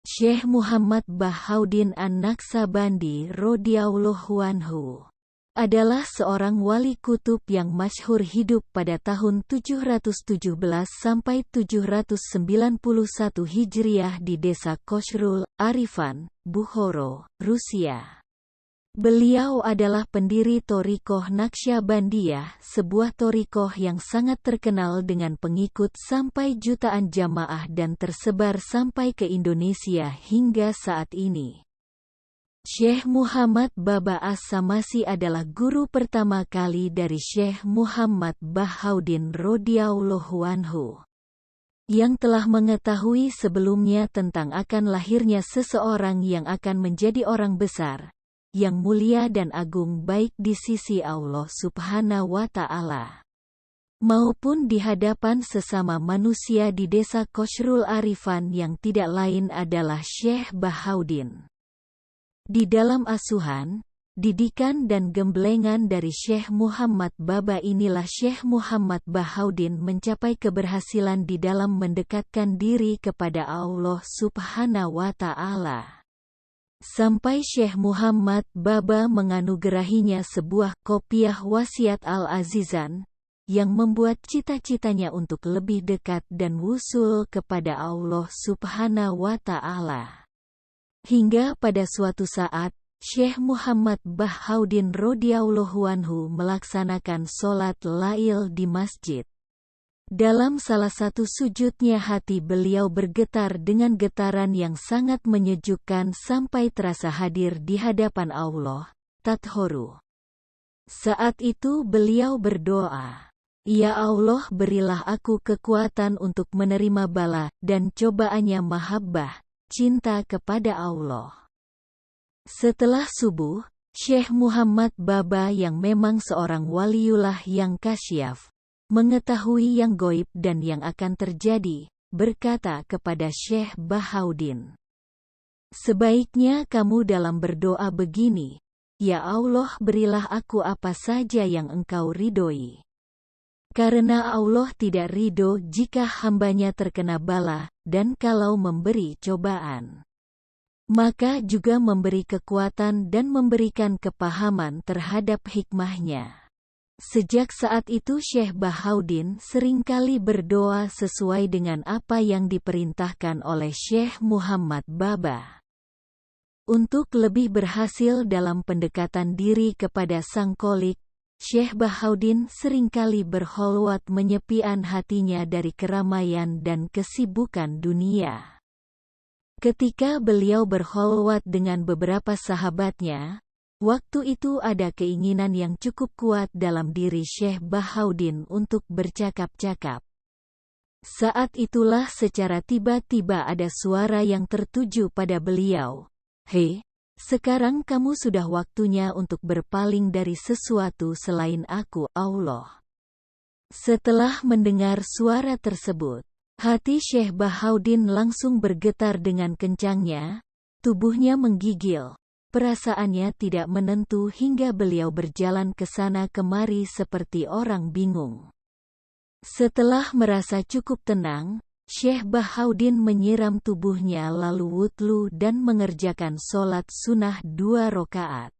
Syekh Muhammad Bahaudin An-Naksabandi radhiyallahu anhu adalah seorang wali kutub yang masyhur, hidup pada tahun 717 sampai 791 Hijriah di desa Khosrul Arifan, Bukhara, Rusia. Beliau adalah pendiri Thariqah Naqsyabandiyah, sebuah thariqah yang sangat terkenal dengan pengikut sampai jutaan jamaah dan tersebar sampai ke Indonesia hingga saat ini. Syekh Muhammad Baba As-Samasi adalah guru pertama kali dari Syekh Muhammad Bahaudin radhiyallahu anhu, yang telah mengetahui sebelumnya tentang akan lahirnya seseorang yang akan menjadi orang besar, yang mulia dan agung baik di sisi Allah Subhanahu wa Ta'ala, maupun di hadapan sesama manusia di desa Khosrul Arifan, yang tidak lain adalah Syekh Bahaudin. Di dalam asuhan, didikan dan gemblengan dari Syekh Muhammad Baba inilah Syekh Muhammad Bahaudin mencapai keberhasilan di dalam mendekatkan diri kepada Allah Subhanahu wa Ta'ala. Sampai Syekh Muhammad Baba menganugerahinya sebuah kopiah wasiat Al-Azizan, yang membuat cita-citanya untuk lebih dekat dan wusul kepada Allah Subhanahu wa Ta'ala. Hingga pada suatu saat, Syekh Muhammad Bahaudin radhiyallahu anhu melaksanakan sholat lail di masjid. Dalam salah satu sujudnya hati beliau bergetar dengan getaran yang sangat menyejukkan sampai terasa hadir di hadapan Allah, Tathoru. Saat itu beliau berdoa, "Ya Allah, berilah aku kekuatan untuk menerima bala dan cobaannya mahabbah, cinta kepada Allah." Setelah subuh, Syekh Muhammad Baba yang memang seorang waliullah yang kasyaf, mengetahui yang goib dan yang akan terjadi, berkata kepada Syekh Bahaudin, "Sebaiknya kamu dalam berdoa begini, Ya Allah, berilah aku apa saja yang Engkau ridhoi. Karena Allah tidak ridho jika hambanya terkena bala, dan kalau memberi cobaan, maka juga memberi kekuatan dan memberikan kepahaman terhadap hikmahnya." Sejak saat itu Syekh Bahaudin seringkali berdoa sesuai dengan apa yang diperintahkan oleh Syekh Muhammad Baba. Untuk lebih berhasil dalam pendekatan diri kepada Sang Kholik, Syekh Bahaudin seringkali berkholwat menyepikan hatinya dari keramaian dan kesibukan dunia. Ketika beliau berkholwat dengan beberapa sahabatnya, waktu itu ada keinginan yang cukup kuat dalam diri Syekh Bahaudin untuk bercakap-cakap. Saat itulah secara tiba-tiba ada suara yang tertuju pada beliau. "Hei, sekarang kamu sudah waktunya untuk berpaling dari sesuatu selain aku, Allah." Setelah mendengar suara tersebut, hati Syekh Bahaudin langsung bergetar dengan kencangnya, tubuhnya menggigil. Perasaannya tidak menentu hingga beliau berjalan ke sana kemari seperti orang bingung. Setelah merasa cukup tenang, Syekh Bahaudin menyiram tubuhnya lalu wudhu dan mengerjakan sholat sunnah 2 rakaat.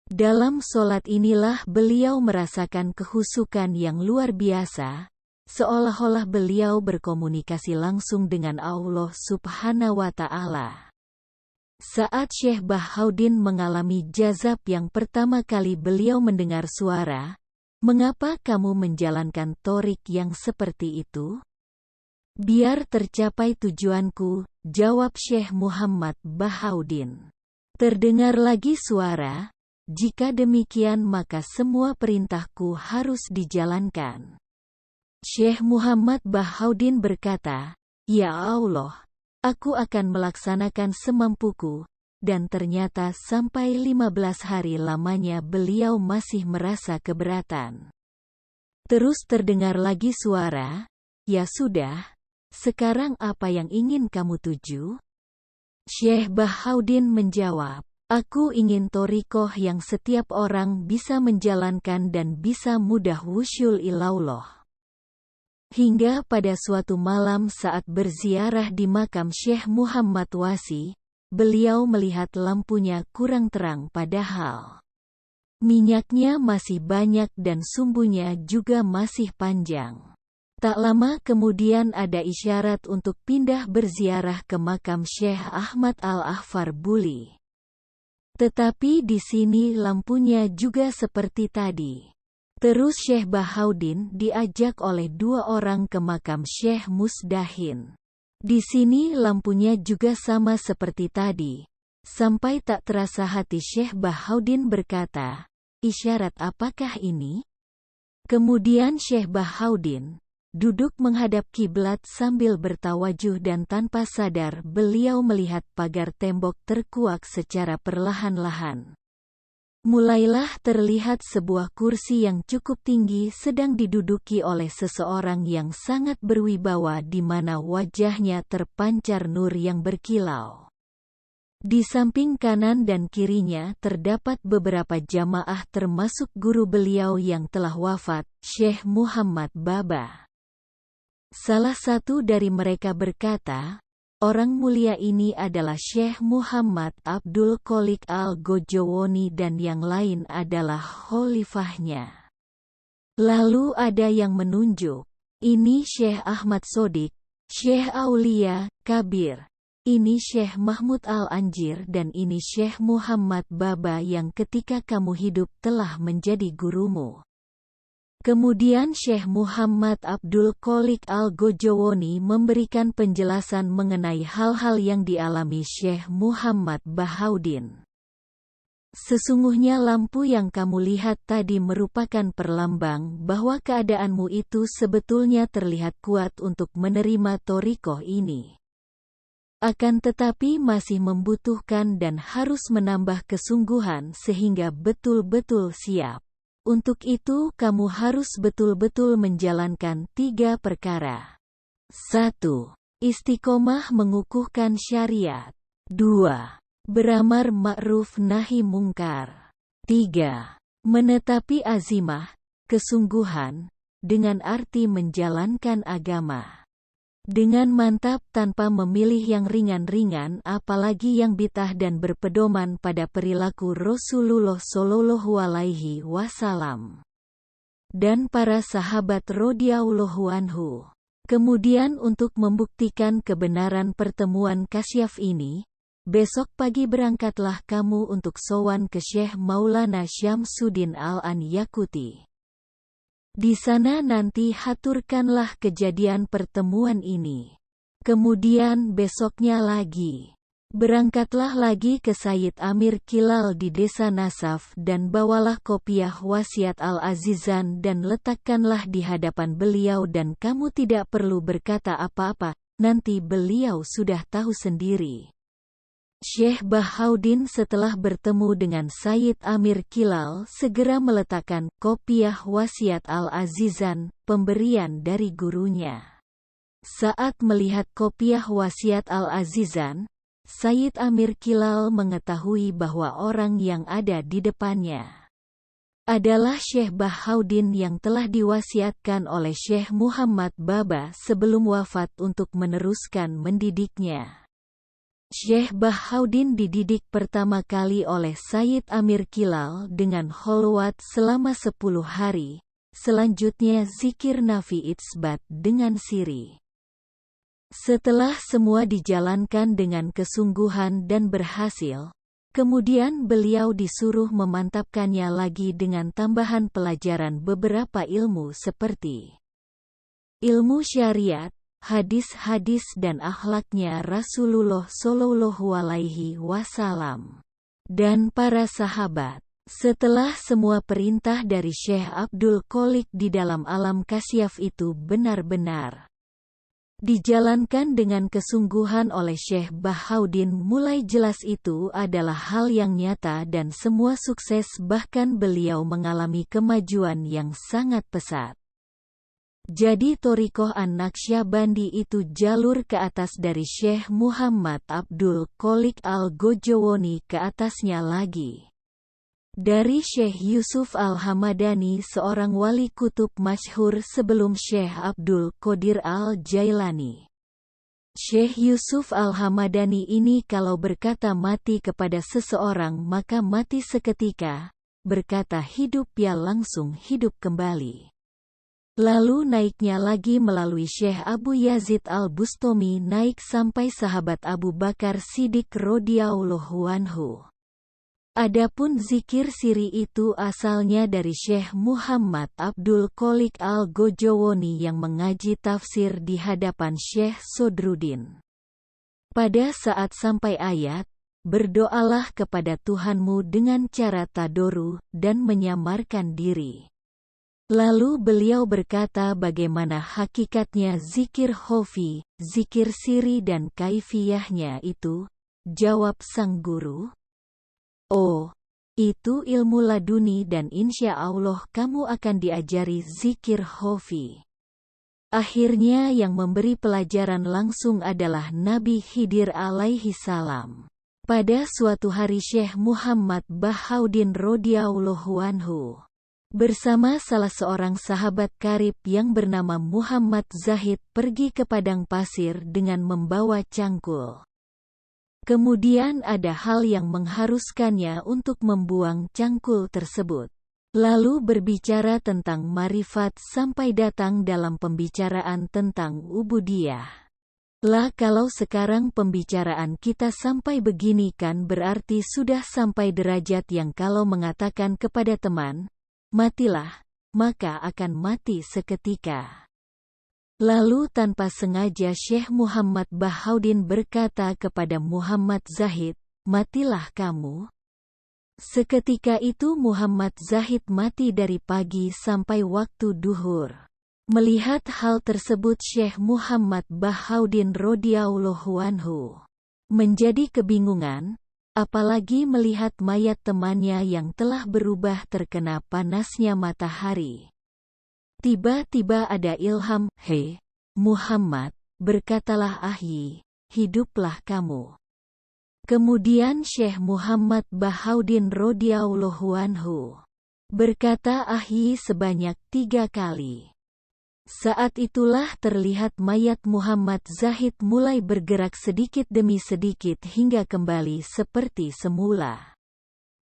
Dalam sholat inilah beliau merasakan kehusukan yang luar biasa, seolah-olah beliau berkomunikasi langsung dengan Allah Subhanahu wa Ta'ala. Saat Syekh Bahaudin mengalami jazab yang pertama kali beliau mendengar suara, "Mengapa kamu menjalankan thorik yang seperti itu?" "Biar tercapai tujuanku," jawab Syekh Muhammad Bahaudin. Terdengar lagi suara, "Jika demikian maka semua perintahku harus dijalankan." Syekh Muhammad Bahaudin berkata, "Ya Allah, aku akan melaksanakan semampuku," dan ternyata sampai 15 hari lamanya beliau masih merasa keberatan. Terus terdengar lagi suara, "Ya sudah, sekarang apa yang ingin kamu tuju?" Syekh Bahaudin menjawab, "Aku ingin thariqah yang setiap orang bisa menjalankan dan bisa mudah wusyul ilallah." Hingga pada suatu malam saat berziarah di makam Syekh Muhammad Wasi, beliau melihat lampunya kurang terang padahal minyaknya masih banyak dan sumbunya juga masih panjang. Tak lama kemudian ada isyarat untuk pindah berziarah ke makam Syekh Ahmad Al-Ahfar Buli. Tetapi di sini lampunya juga seperti tadi. Terus Syekh Bahaudin diajak oleh 2 orang ke makam Syekh Musdahin. Di sini lampunya juga sama seperti tadi. Sampai tak terasa hati Syekh Bahaudin berkata, "Isyarat apakah ini?" Kemudian Syekh Bahaudin duduk menghadap kiblat sambil bertawajuh dan tanpa sadar beliau melihat pagar tembok terkuak secara perlahan-lahan. Mulailah terlihat sebuah kursi yang cukup tinggi sedang diduduki oleh seseorang yang sangat berwibawa di mana wajahnya terpancar nur yang berkilau. Di samping kanan dan kirinya terdapat beberapa jamaah termasuk guru beliau yang telah wafat, Syekh Muhammad Baba. Salah satu dari mereka berkata, "Orang mulia ini adalah Syekh Muhammad Abdul Qolik Al-Gojowoni dan yang lain adalah khalifahnya." Lalu ada yang menunjuk, "Ini Syekh Ahmad Sodik, Syekh Aulia Kabir. Ini Syekh Mahmud Al-Anjir dan ini Syekh Muhammad Baba yang ketika kamu hidup telah menjadi gurumu." Kemudian Syekh Muhammad Abdul Qolik Al-Gojowoni memberikan penjelasan mengenai hal-hal yang dialami Syekh Muhammad Bahaudin. "Sesungguhnya lampu yang kamu lihat tadi merupakan perlambang bahwa keadaanmu itu sebetulnya terlihat kuat untuk menerima thariqah ini. Akan tetapi masih membutuhkan dan harus menambah kesungguhan sehingga betul-betul siap. Untuk itu kamu harus betul-betul menjalankan 3 perkara. 1. Istiqomah mengukuhkan syariat. 2. Beramar ma'ruf nahi mungkar. 3. Menetapi azimah, kesungguhan, dengan arti menjalankan agama dengan mantap tanpa memilih yang ringan-ringan apalagi yang bid'ah dan berpedoman pada perilaku Rasulullah Shallallahu Alaihi Wasallam dan para sahabat radhiyallahu anhu." Kemudian untuk membuktikan kebenaran pertemuan kasyaf ini, besok pagi berangkatlah kamu untuk sowan ke Syekh Maulana Syamsuddin Al-An-Yaquti. Di sana nanti haturkanlah kejadian pertemuan ini. Kemudian besoknya lagi, berangkatlah lagi ke Sayyid Amir Kilal di desa Nasaf dan bawalah kopiah wasiat Al-Azizan dan letakkanlah di hadapan beliau dan kamu tidak perlu berkata apa-apa, nanti beliau sudah tahu sendiri. Syekh Bahaudin setelah bertemu dengan Sayyid Amir Kilal segera meletakkan kopiah wasiat Al-Azizan, pemberian dari gurunya. Saat melihat kopiah wasiat Al-Azizan, Sayyid Amir Kilal mengetahui bahwa orang yang ada di depannya adalah Syekh Bahaudin yang telah diwasiatkan oleh Syekh Muhammad Baba sebelum wafat untuk meneruskan mendidiknya. Syekh Bahaudin dididik pertama kali oleh Sayyid Amir Kilal dengan kholwat selama 10 hari, selanjutnya zikir nafi itsbat dengan siri. Setelah semua dijalankan dengan kesungguhan dan berhasil, kemudian beliau disuruh memantapkannya lagi dengan tambahan pelajaran beberapa ilmu seperti ilmu syariat, hadis-hadis dan akhlaknya Rasulullah Shallallahu Alaihi Wasallam dan para sahabat. Setelah semua perintah dari Syekh Abdul Qolik di dalam alam kasyaf itu benar-benar dijalankan dengan kesungguhan oleh Syekh Bahaudin, mulai jelas itu adalah hal yang nyata dan semua sukses, bahkan beliau mengalami kemajuan yang sangat pesat. Jadi thariqah An-Naqsyabandi itu jalur ke atas dari Syekh Muhammad Abdul Qolik Al-Gojowoni ke atasnya lagi. Dari Syekh Yusuf Al-Hamadani, seorang wali kutub masyhur sebelum Syekh Abdul Qadir Al-Jailani. Syekh Yusuf Al-Hamadani ini kalau berkata mati kepada seseorang maka mati seketika, berkata hidup ya langsung hidup kembali. Lalu naiknya lagi melalui Syekh Abu Yazid Al-Bustami naik sampai sahabat Abu Bakar Siddiq radhiyallahu anhu. Adapun zikir siri itu asalnya dari Syekh Muhammad Abdul Qolik Al-Gojowoni yang mengaji tafsir di hadapan Syekh Sodruddin. Pada saat sampai ayat, berdoalah kepada Tuhanmu dengan cara tadoru dan menyamarkan diri. Lalu beliau berkata bagaimana hakikatnya zikir khofi, zikir siri dan kaifiyahnya itu? Jawab sang guru, "Oh, itu ilmu laduni dan insya Allah kamu akan diajari zikir khofi." Akhirnya yang memberi pelajaran langsung adalah Nabi Khidir alaihi salam. Pada suatu hari Syekh Muhammad Bahauddin radhiyallahu anhu bersama salah seorang sahabat karib yang bernama Muhammad Zahid pergi ke padang pasir dengan membawa cangkul. Kemudian ada hal yang mengharuskannya untuk membuang cangkul tersebut. Lalu berbicara tentang marifat sampai datang dalam pembicaraan tentang ubudiyah. Lah kalau sekarang pembicaraan kita sampai begini kan berarti sudah sampai derajat yang kalau mengatakan kepada teman, matilah, maka akan mati seketika. Lalu tanpa sengaja Syekh Muhammad Bahauddin berkata kepada Muhammad Zahid, "Matilah kamu." Seketika itu Muhammad Zahid mati dari pagi sampai waktu duhur. Melihat hal tersebut Syekh Muhammad Bahauddin radhiyallahu anhu menjadi kebingungan, apalagi melihat mayat temannya yang telah berubah terkena panasnya matahari. Tiba-tiba ada ilham, "Hei, Muhammad, berkatalah ahyi, hiduplah kamu." Kemudian Syekh Muhammad Bahauddin radhiyallahu anhu berkata ahyi sebanyak 3 kali. Saat itulah terlihat mayat Muhammad Zahid mulai bergerak sedikit demi sedikit hingga kembali seperti semula.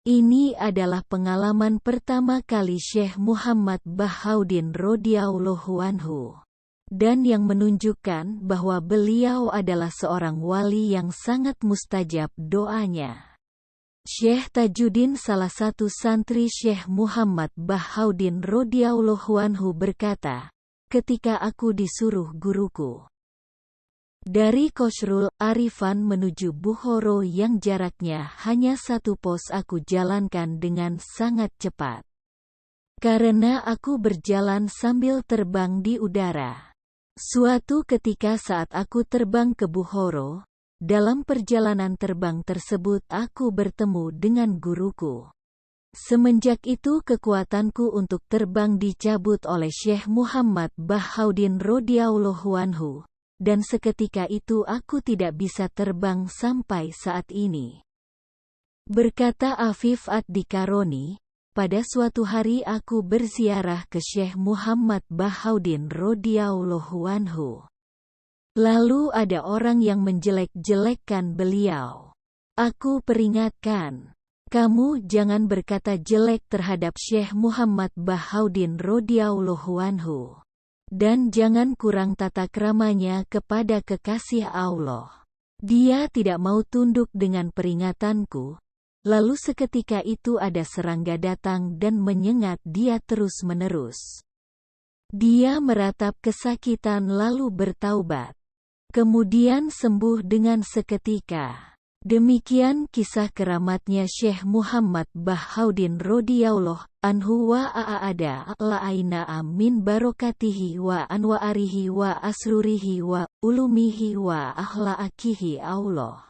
Ini adalah pengalaman pertama kali Syekh Muhammad Bahauddin radhiyallahu anhu, dan yang menunjukkan bahwa beliau adalah seorang wali yang sangat mustajab doanya. Syekh Tajuddin, salah satu santri Syekh Muhammad Bahauddin radhiyallahu anhu berkata, "Ketika aku disuruh guruku dari Qasrul Arifan menuju Bukhara yang jaraknya hanya 1 pos, aku jalankan dengan sangat cepat. Karena aku berjalan sambil terbang di udara. Suatu ketika saat aku terbang ke Bukhara, dalam perjalanan terbang tersebut aku bertemu dengan guruku. Semenjak itu kekuatanku untuk terbang dicabut oleh Syekh Muhammad Bahauddin radhiyallahu anhu, dan seketika itu aku tidak bisa terbang sampai saat ini." Berkata Afif Ad-Dikaroni, "Pada suatu hari aku berziarah ke Syekh Muhammad Bahauddin radhiyallahu anhu. Lalu ada orang yang menjelek-jelekkan beliau. Aku peringatkan, 'Kamu jangan berkata jelek terhadap Syekh Muhammad Bahauddin radhiyallahu anhu. Dan jangan kurang tata kramanya kepada kekasih Allah.' Dia tidak mau tunduk dengan peringatanku. Lalu seketika itu ada serangga datang dan menyengat dia terus-menerus. Dia meratap kesakitan lalu bertaubat. Kemudian sembuh dengan seketika." Demikian kisah keramatnya Syekh Muhammad Bahauddin radhiyallahu anhu wa a'ada la'aina min barokatihi wa anwa'arihi wa asrurihi wa ulumihi wa akhlaakihi Allah.